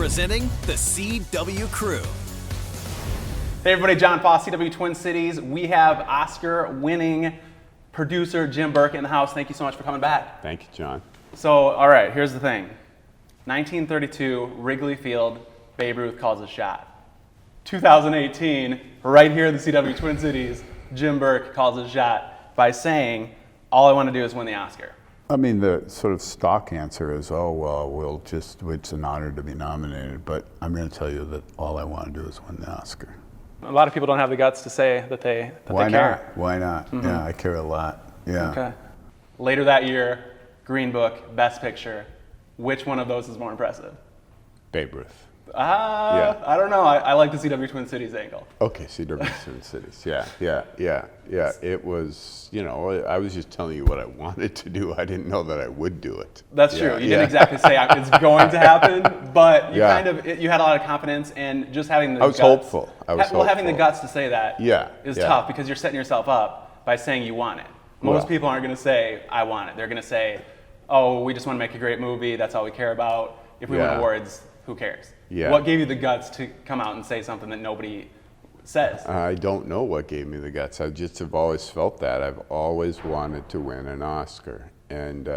Presenting the CW Crew. Hey everybody, Jon Foss, CW Twin Cities. We have Oscar-winning producer Jim Burke in the house. Thank you so much for coming back. Thank you, John. So, all right, here's the thing. 1932, Wrigley Field, Babe Ruth calls a shot. 2018, right here in the CW Twin Cities, Jim Burke calls a shot by saying, all I want to do is win the Oscar. I mean, the sort of stock answer is, oh, well, it's an honor to be nominated, but I'm going to tell you that all I want to do is win the Oscar. A lot of people don't have the guts to say that they care. Why not? Mm-hmm. Yeah, I care a lot. Yeah. Okay. Later that year, Green Book, Best Picture. Which one of those is more impressive? Babe Ruth. Yeah. I don't know. I like the CW Twin Cities angle. Okay, CW Twin Cities. Yeah. It was, I was just telling you what I wanted to do. I didn't know that I would do it. That's true. You didn't exactly say it's going to happen, but you you had a lot of confidence, and just having the I was hopeful. Having the guts to say that is tough, because you're setting yourself up by saying you want it. Most people aren't going to say, I want it. They're going to say, oh, we just want to make a great movie. That's all we care about. If we win awards, who cares? Yeah. What gave you the guts to come out and say something that nobody says? I don't know what gave me the guts. I just have always felt that. I've always wanted to win an Oscar. And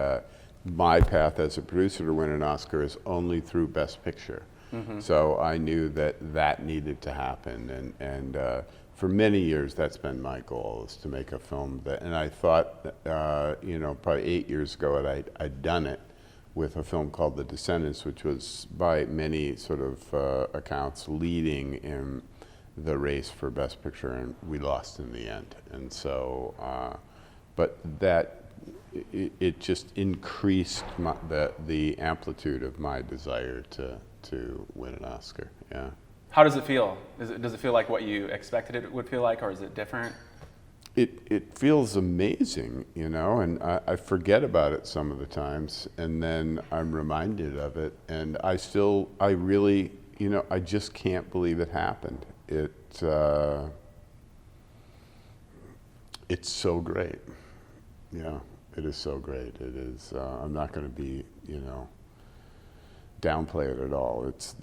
my path as a producer to win an Oscar is only through Best Picture. Mm-hmm. So I knew that needed to happen. And for many years, that's been my goal, is to make a film and I thought, probably 8 years ago, I'd done it with a film called The Descendants, which was by many sort of accounts leading in the race for Best Picture, and we lost in the end. And so, but it just increased the amplitude of my desire to win an Oscar. Yeah. How does it feel? Does it feel like what you expected it would feel like, or is it different? It feels amazing, and I forget about it some of the times, and then I'm reminded of it, and I really, I just can't believe it happened. It's so great. Yeah, it is so great. It is, I'm not going to be, downplay it at all. It's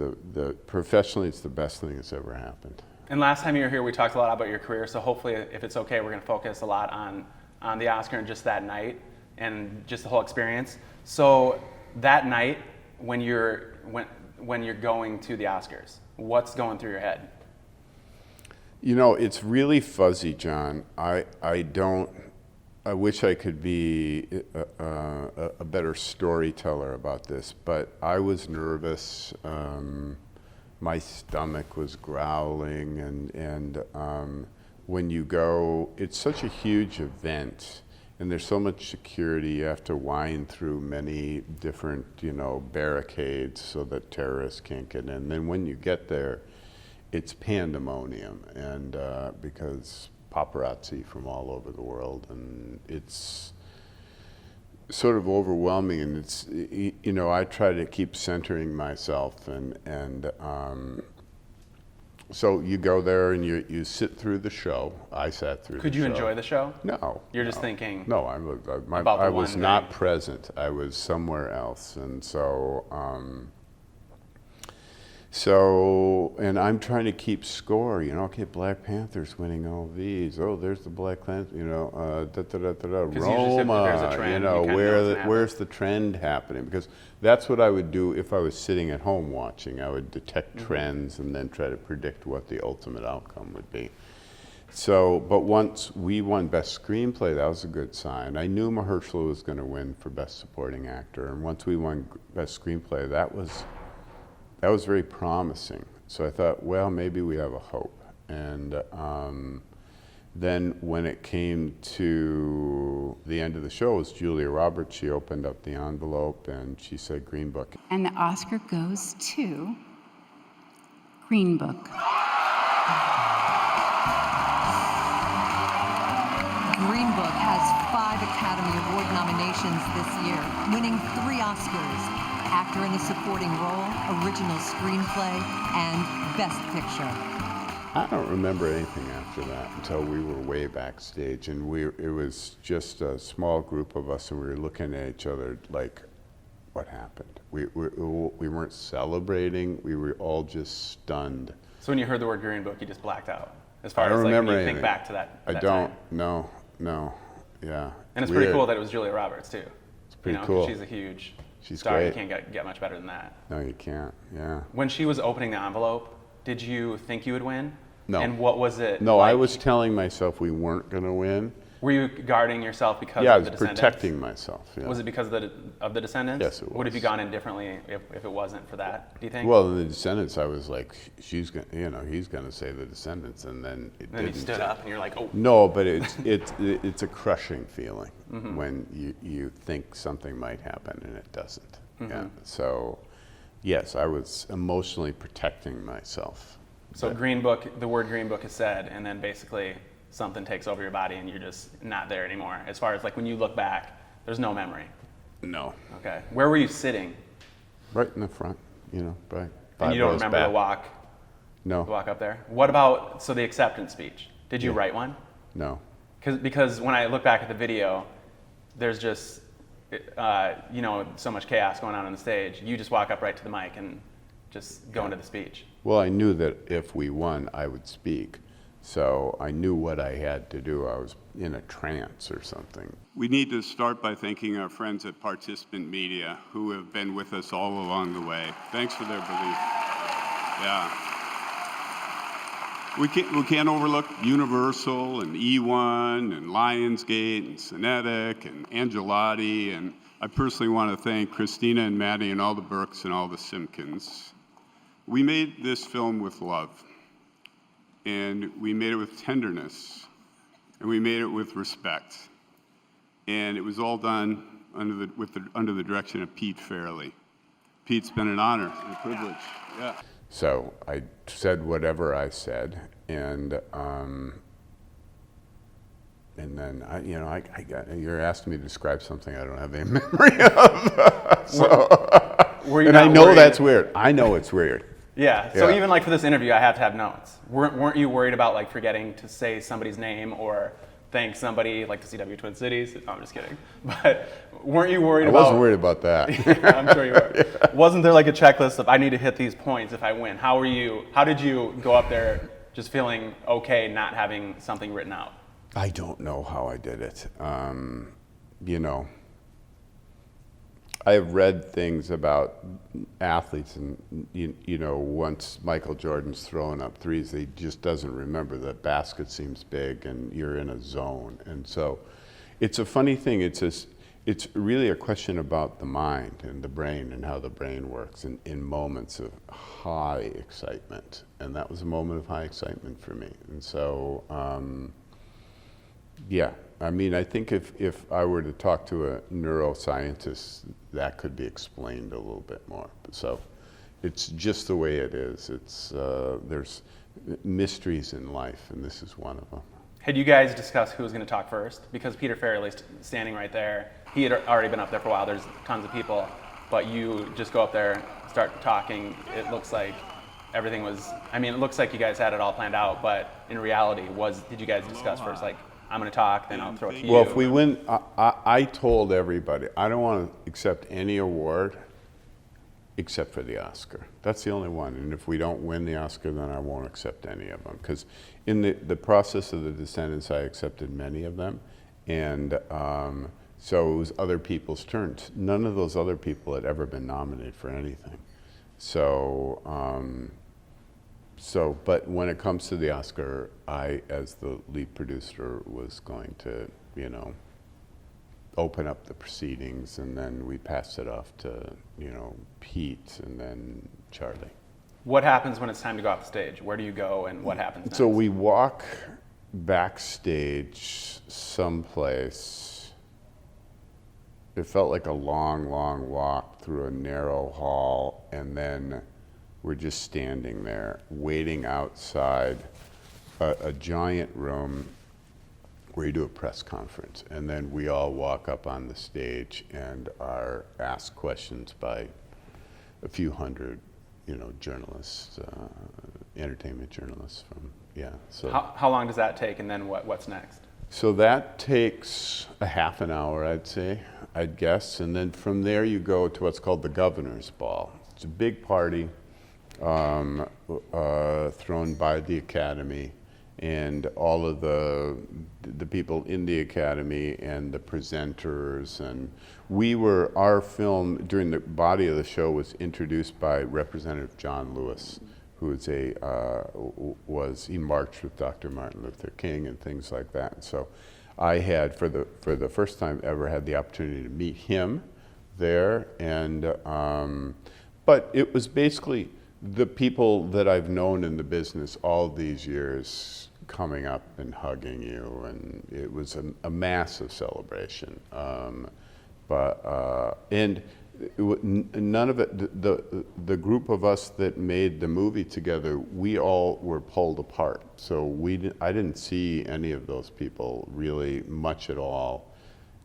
professionally, it's the best thing that's ever happened. And last time you were here, we talked a lot about your career, so hopefully, if it's okay, we're going to focus a lot on the Oscar and just that night and just the whole experience. So that night, when you're going to the Oscars, what's going through your head? It's really fuzzy, John. I wish I could be a better storyteller about this, but I was nervous. My stomach was growling, and when you go, it's such a huge event, and there's so much security. You have to wind through many different, barricades so that terrorists can't get in. And then when you get there, it's pandemonium, and because paparazzi from all over the world, and it's sort of overwhelming, and it's, I try to keep centering myself, and so you go there and you sit through the show. I sat through the show. Could you enjoy the show? No. You're just thinking? No, I was not present. I was somewhere else, and So, and I'm trying to keep score, okay, Black Panther's winning all these. Oh, there's the Black Klansman, Roma, where's the trend happening? Because that's what I would do if I was sitting at home watching. I would detect trends and then try to predict what the ultimate outcome would be. So, but once we won Best Screenplay, that was a good sign. I knew Mahershala was going to win for Best Supporting Actor, and once we won Best Screenplay, that was very promising. So I thought, well, maybe we have a hope. And then when it came to the end of the show, it was Julia Roberts. She opened up the envelope and she said Green Book. And the Oscar goes to Green Book. Green Book has 5 Academy Award nominations this year, winning 3 Oscars. Actor in a supporting role, original screenplay, and Best Picture. I don't remember anything after that until we were way backstage, and it was just a small group of us, and we were looking at each other like, what happened. We weren't celebrating. We were all just stunned. So when you heard the word Green Book, you just blacked out. As far I don't as like remember when you anything. think back to that. I that don't. time. No. Yeah. And it's pretty Weird. cool that it was Julia Roberts too. It's pretty 'cause cool. She's a huge She's star. You great. can't get much better than that. No, you can't. Yeah. When she was opening the envelope, did you think you would win? No. And what was it? No, like? I was telling myself we weren't going to win. Were you guarding yourself because Yeah, I of was the Descendants? protecting myself. Yeah. Was it because of the Descendants? Yes, it Would have was. you gone in differently if it wasn't for that? Do you think? Well, in the Descendants, I was like, she's going, he's going to say the Descendants, and then it then you didn't. stood up and you're like, oh. No, but it's a crushing feeling Mm-hmm. when you think something might happen and it doesn't. Mm-hmm. Yeah. So, yes, I was emotionally protecting myself. So Green Book, the word Green Book is said, and then basically something takes over your body and you're just not there anymore. As far as like when you look back, there's no memory. No, Okay. Where were you sitting? right in the front. Right. And 5 you don't rows remember back. the No, walk up there? What about, so the acceptance speech? Did you write one? no. Because when I look back at the video, there's just, so much chaos going on the stage. You just walk up right to the mic and just go into the speech. Well, I knew that if we won, I would speak. So I knew what I had to do. I was in a trance or something. We need to start by thanking our friends at Participant Media who have been with us all along the way. Thanks for their belief. Yeah. We can't overlook Universal and E1 and Lionsgate and Cinetic and Angelotti. And I personally want to thank Christina and Maddie and all the Burkes and all the Simpkins. We made this film with love. And we made it with tenderness. And we made it with respect. And it was all done under the direction of Pete Fairley. Pete's been an honor and a privilege. Yeah. So I said whatever I said, and then I got, you're asking me to describe something I don't have any memory of. Were you And I not know worried- that's weird. I know it's weird. Yeah. So Yeah. even like for this interview, I have to have notes. Weren't you worried about like forgetting to say somebody's name or thank somebody like the CW Twin Cities? No, I'm just kidding. But weren't you worried I about? wasn't worried about that. I'm sure you were. Wasn't there like a checklist of I need to hit these points if I win? How did you go up there just feeling okay not having something written out? I don't know how I did it. I've read things about athletes, and once Michael Jordan's throwing up threes, he just doesn't remember. The basket seems big, and you're in a zone. And so, it's a funny thing. It's really a question about the mind and the brain and how the brain works in moments of high excitement. And that was a moment of high excitement for me. And so, yeah. I mean, I think if I were to talk to a neuroscientist, that could be explained a little bit more. So it's just the way it is. There's mysteries in life, and this is one of them. Had you guys discussed who was going to talk first? Because Peter Farrelly's standing right there. He had already been up there for a while. There's tons of people. But you just go up there, start talking. It looks like everything was, it looks like you guys had it all planned out. But in reality, did you guys discuss first, like, I'm going to talk, then I'll throw it to you? Well, if we win, I told everybody, I don't want to accept any award except for the Oscar. That's the only one. And if we don't win the Oscar, then I won't accept any of them. Because in the process of the Descendants, I accepted many of them. And so it was other people's turns. None of those other people had ever been nominated for anything. But when it comes to the Oscar, I, as the lead producer, was going to, open up the proceedings, and then we passed it off to, Pete and then Charlie. What happens when it's time to go off the stage? Where do you go and what happens next? So we walk backstage someplace. It felt like a long, long walk through a narrow hall, and then we're just standing there waiting outside a giant room where you do a press conference. And then we all walk up on the stage and are asked questions by a few hundred, journalists, entertainment journalists from, So How long does that take, and then what's next? So that takes a half an hour, I'd say. I'd guess. And then from there you go to what's called the Governor's Ball. It's a big party thrown by the Academy, and all of the people in the Academy and the presenters. And our film during the body of the show was introduced by Representative John Lewis, who is he marched with Dr. Martin Luther King and things like that. And so I had, for the first time ever, had the opportunity to meet him there. And but it was basically the people that I've known in the business all these years coming up and hugging you, and it was a massive celebration. None of it, the group of us that made the movie together, we all were pulled apart. So I didn't see any of those people really much at all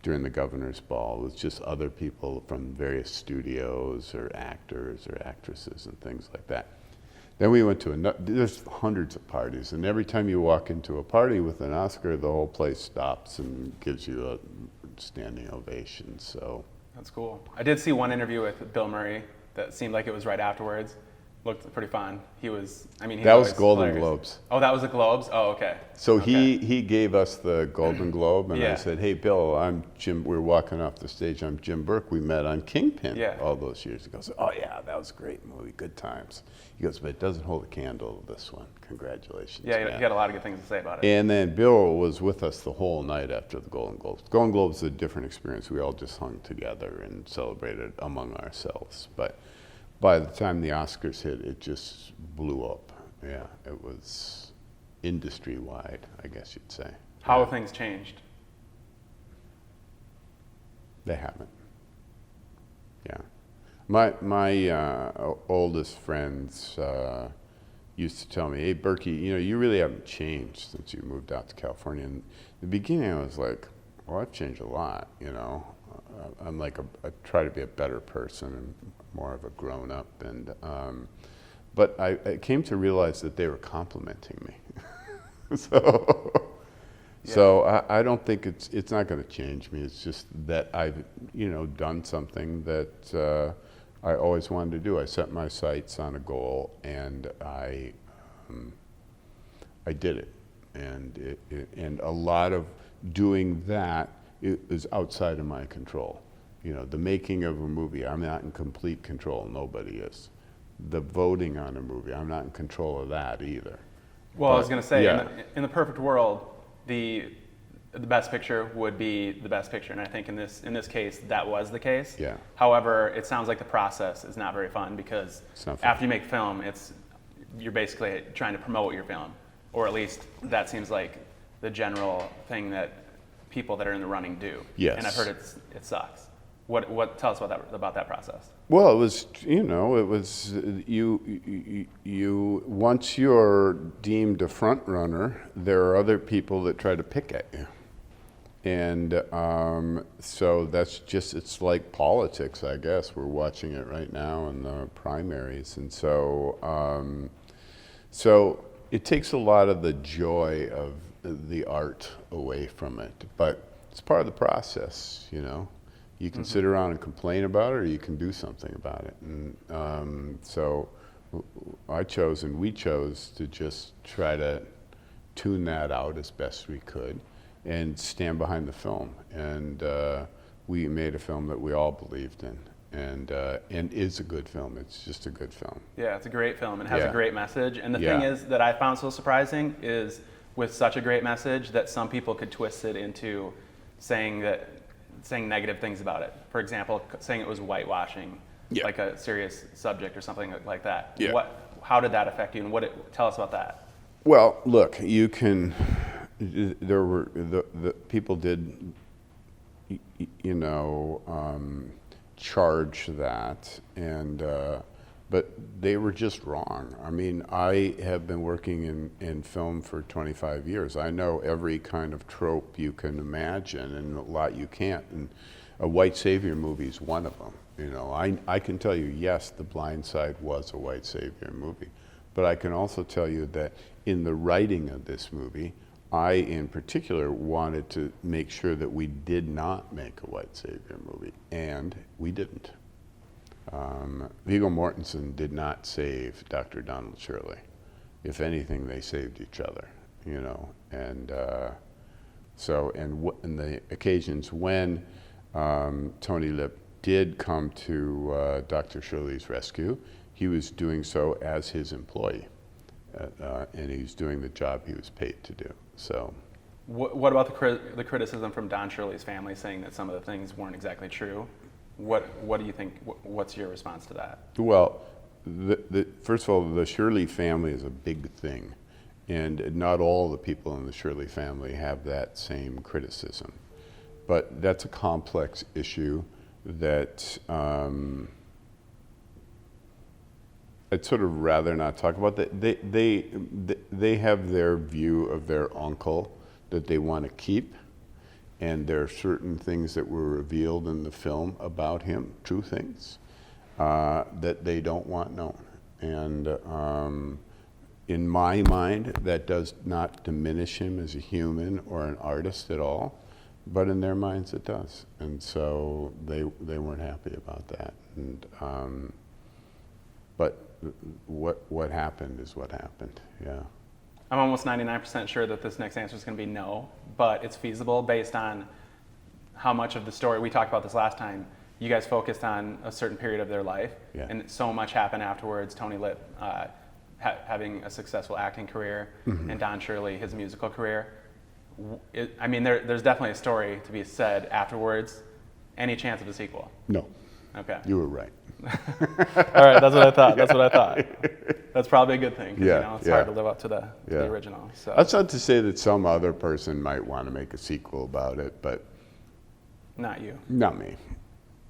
during the Governor's Ball. It was just other people from various studios or actors or actresses and things like that. Then we went to there's hundreds of parties, and every time you walk into a party with an Oscar, the whole place stops and gives you a standing ovation. So That's cool. I did see one interview with Bill Murray that seemed like it was right afterwards. Looked pretty fun. That was Golden hilarious. Globes. Oh, that was the Globes? Oh, okay. So he gave us the Golden Globe, and Yeah. I said, "Hey, Bill, I'm Jim." We're walking off the stage. I'm Jim Burke. We met on Kingpin all those years ago. So, oh yeah, that was a great movie. Good times. He goes, but it doesn't hold a candle to this one. Congratulations. Yeah, man. he had a lot of good things to say about it. And then Bill was with us the whole night after the Golden Globes. Golden Globes is a different experience. We all just hung together and celebrated among ourselves. But by the time the Oscars hit, it just blew up. Yeah, it was industry-wide, I guess you'd say. How have things changed? They haven't. Yeah. My oldest friends used to tell me, "Hey, Berkey, you really haven't changed since you moved out to California." And in the beginning, I was like, "Well, I've changed a lot, I'm like I try to be a better person and more of a grown-up." And but I came to realize that they were complimenting me. So I don't think it's not going to change me. It's just that I've done something that I always wanted to do. I set my sights on a goal, and I did it. And a lot of doing that is outside of my control. The making of a movie, I'm not in complete control. Nobody is. The voting on a movie, I'm not in control of that either. Well, I was going to say, yeah. in the perfect world, the best picture would be the best picture, and I think in this case that was the case. Yeah. However, it sounds like the process is not very fun because after you make film, you're basically trying to promote your film, or at least that seems like the general thing that people that are in the running do. Yes. And I've heard it sucks. What tell us about that process? Well, it was you once you're deemed a front runner, there are other people that try to pick at you. And so it's like politics, I guess. We're watching it right now in the primaries. And so it takes a lot of the joy of the art away from it. But it's part of the process, You can sit around and complain about it, or you can do something about it. And so we chose to just try to tune that out as best we could and stand behind the film. And we made a film that we all believed in, and is a good film. It's just a good film. Yeah, it's a great film and has Yeah. a great message. And the Yeah. thing is that I found so surprising is with such a great message that some people could twist it into saying negative things about it. For example, saying it was whitewashing, like a serious subject or something like that. Yeah. How did that affect you, and tell us about that? Well, look, you can. There were the people did, charge that, and but they were just wrong. I mean, I have been working in film for 25 years. I know every kind of trope you can imagine, and a lot you can't. And a white savior movie is one of them. I can tell you, yes, The Blind Side was a white savior movie, but I can also tell you that in the writing of this movie, I, in particular, wanted to make sure that we did not make a white savior movie, and we didn't. Viggo Mortensen did not save Dr. Donald Shirley. If anything, they saved each other, you know. And in the occasions when Tony Lip did come to Dr. Shirley's rescue, he was doing so as his employee, and he was doing the job he was paid to do. So, what about the criticism from Don Shirley's family saying that some of the things weren't exactly true? What do you think? What's your response to that? Well, first of all, the Shirley family is a big thing, and not all the people in the Shirley family have that same criticism. But that's a complex issue that I'd sort of rather not talk about. They have their view of their uncle that they want to keep, and there are certain things that were revealed in the film about him, true things, that they don't want known. And in my mind, that does not diminish him as a human or an artist at all, but in their minds it does. And so they weren't happy about that. And but what happened is what happened, yeah. I'm almost 99% sure that this next answer is going to be no, but it's feasible based on how much of the story, we talked about this last time, you guys focused on a certain period of their life, yeah. And so much happened afterwards. Tony Lip having a successful acting career, mm-hmm. and Don Shirley, his musical career. There's definitely a story to be said afterwards. Any chance of a sequel? No. Okay. You were right. All right, that's what I thought. That's probably a good thing, 'cause, yeah, you know, it's yeah. hard to live up to the original. So. That's not to say that some other person might want to make a sequel about it, but not you. not me.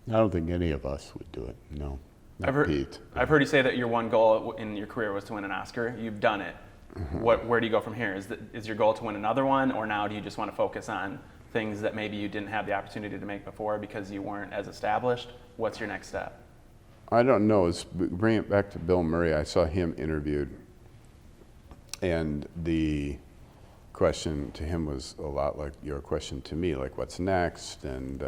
I don't think any of us would do it. No, not Pete. I've heard you say that your one goal in your career was to win an Oscar. You've done it. Mm-hmm. Where do you go from here? Is your goal to win another one, or now do you just want to focus on things that maybe you didn't have the opportunity to make before because you weren't as established? What's your next step? I don't know. Bring it back to Bill Murray. I saw him interviewed, and the question to him was a lot like your question to me, like what's next? And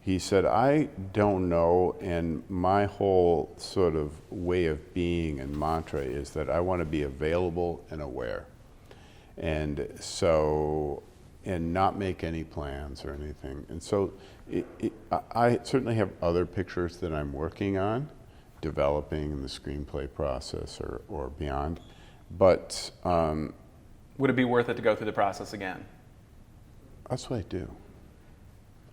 he said, I don't know, and my whole sort of way of being and mantra is that I want to be available and aware. And so, and not make any plans or anything. And so I certainly have other pictures that I'm working on, developing in the screenplay process or beyond. But would it be worth it to go through the process again? That's what I do.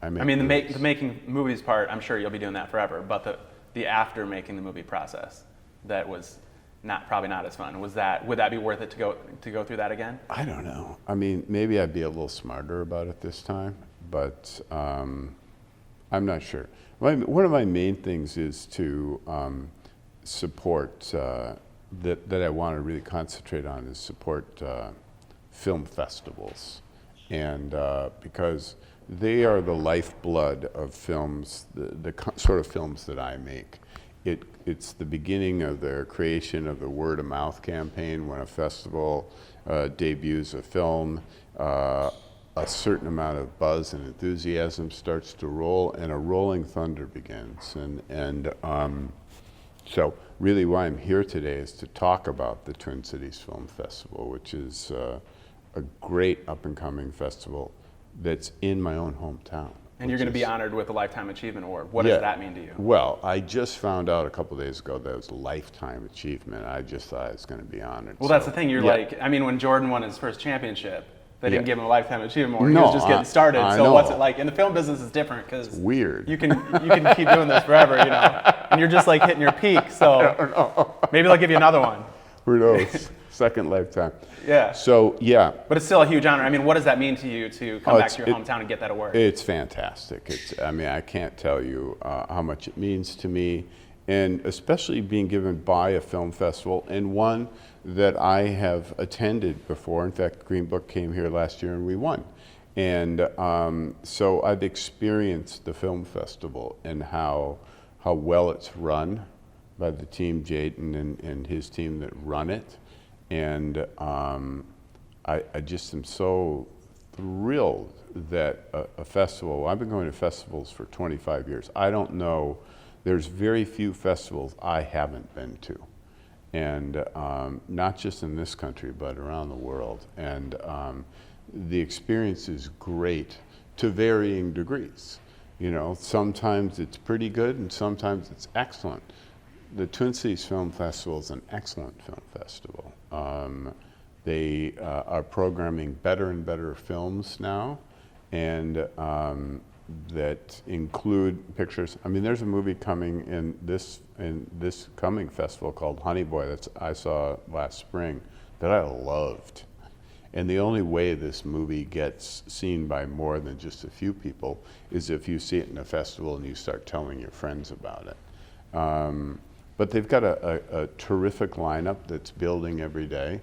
I mean, the making movies part, I'm sure you'll be doing that forever, but the after making the movie process, that was probably not as fun. Would that be worth it to go through that again? I don't know. I mean, maybe I'd be a little smarter about it this time, but I'm not sure. One of my main things is to support, that I want to really concentrate on is support film festivals. And because they are the lifeblood of films, the sort of films that I make. It's the beginning of the creation of the word of mouth campaign. When a festival debuts a film, a certain amount of buzz and enthusiasm starts to roll, and a rolling thunder begins. And so really why I'm here today is to talk about the Twin Cities Film Festival, which is a great up-and-coming festival that's in my own hometown. And you're going to be honored with a Lifetime Achievement Award. What does that mean to you? Well, I just found out a couple days ago that it was a Lifetime Achievement. I just thought I was going to be honored. Well, that's the thing. When Jordan won his first championship, they didn't give him a Lifetime Achievement Award. He was just getting started. So what's it like? In the film business, it's different because weird. You can keep doing this forever, you know, and you're just like hitting your peak. So maybe they'll give you another one. Who knows? Second lifetime. Yeah. So, yeah. But it's still a huge honor. I mean, what does that mean to you to come back to your hometown and get that award? It's fantastic. I can't tell you how much it means to me, and especially being given by a film festival, and one that I have attended before. In fact, Green Book came here last year and we won. And so I've experienced the film festival and how well it's run by the team, Jaden and his team that run it. And I just am so thrilled that a festival, I've been going to festivals for 25 years. I don't know, there's very few festivals I haven't been to. And not just in this country, but around the world. And the experience is great to varying degrees. You know, sometimes it's pretty good and sometimes it's excellent. The Twin Cities Film Festival is an excellent film festival. They are programming better and better films now, and that include pictures. I mean, there's a movie coming in this coming festival called Honey Boy that I saw last spring that I loved. And the only way this movie gets seen by more than just a few people is if you see it in a festival and you start telling your friends about it. But they've got a terrific lineup that's building every day,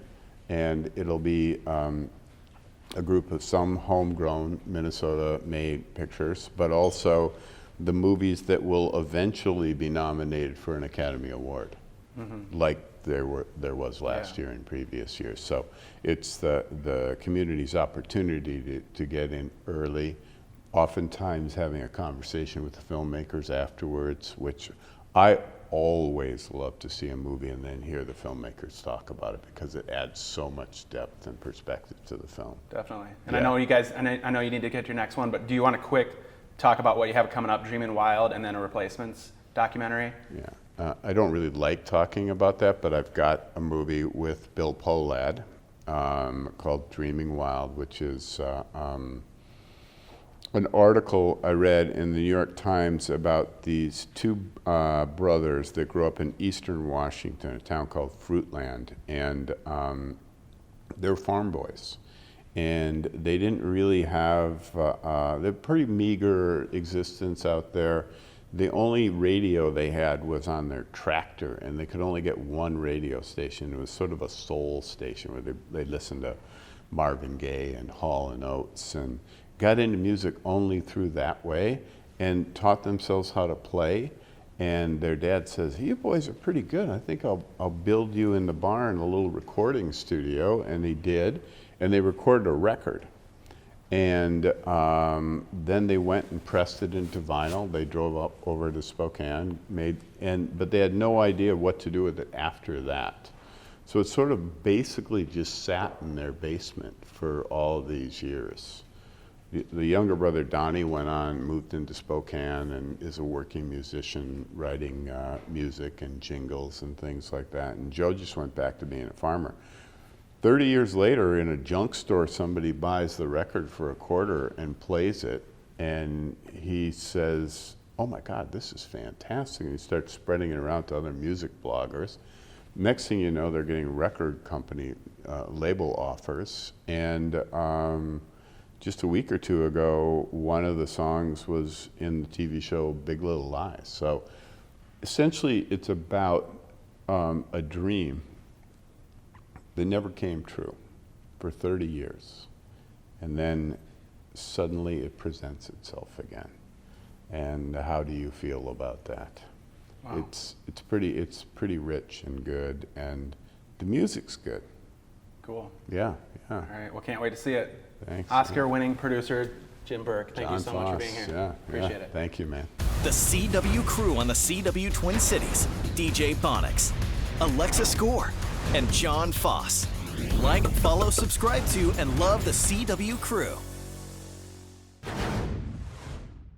and it'll be a group of some homegrown Minnesota-made pictures, but also the movies that will eventually be nominated for an Academy Award, like there was last year and previous years. So it's the community's opportunity to get in early, oftentimes having a conversation with the filmmakers afterwards, which I always love to see a movie and then hear the filmmakers talk about it, because it adds so much depth and perspective to the film. Definitely. And Yeah. I know you guys, I know you need to get your next one, but do you want to quick talk about what you have coming up, Dreamin' Wild, and then a Replacements documentary? Yeah, I don't really like talking about that, but I've got a movie with Bill Polad called Dreaming Wild, which is an article I read in the New York Times about these two brothers that grew up in eastern Washington, a town called Fruitland, and they're farm boys. And they didn't really have, they're pretty meager existence out there. The only radio they had was on their tractor, and they could only get one radio station. It was sort of a soul station where they listened to Marvin Gaye and Hall and Oates, and got into music only through that way, and taught themselves how to play. And their dad says, "You boys are pretty good. I think I'll build you in the barn a little recording studio." And he did, and they recorded a record. And then they went and pressed it into vinyl. They drove up over to Spokane, but they had no idea what to do with it after that. So it sort of basically just sat in their basement for all these years. The younger brother, Donnie, went on, moved into Spokane, and is a working musician, writing music and jingles and things like that. And Joe just went back to being a farmer. 30 years later, in a junk store, somebody buys the record for $0.25 and plays it, and he says, "Oh my God, this is fantastic." And he starts spreading it around to other music bloggers. Next thing you know, they're getting record company label offers, and just a week or two ago, one of the songs was in the TV show Big Little Lies. So essentially, it's about a dream that never came true for 30 years. And then suddenly it presents itself again. And how do you feel about that? Wow. It's pretty rich and good, and the music's good. Cool. Yeah. All right, well, can't wait to see it. Thanks. Oscar-winning producer Jim Burke, thank Jon you so much for Foss, being here. Yeah, Appreciate it. Thank you, man. The CW crew on the CW Twin Cities, DJ Bonix, Alexa Score, and Jon Foss. Like, follow, subscribe to, and love the CW crew.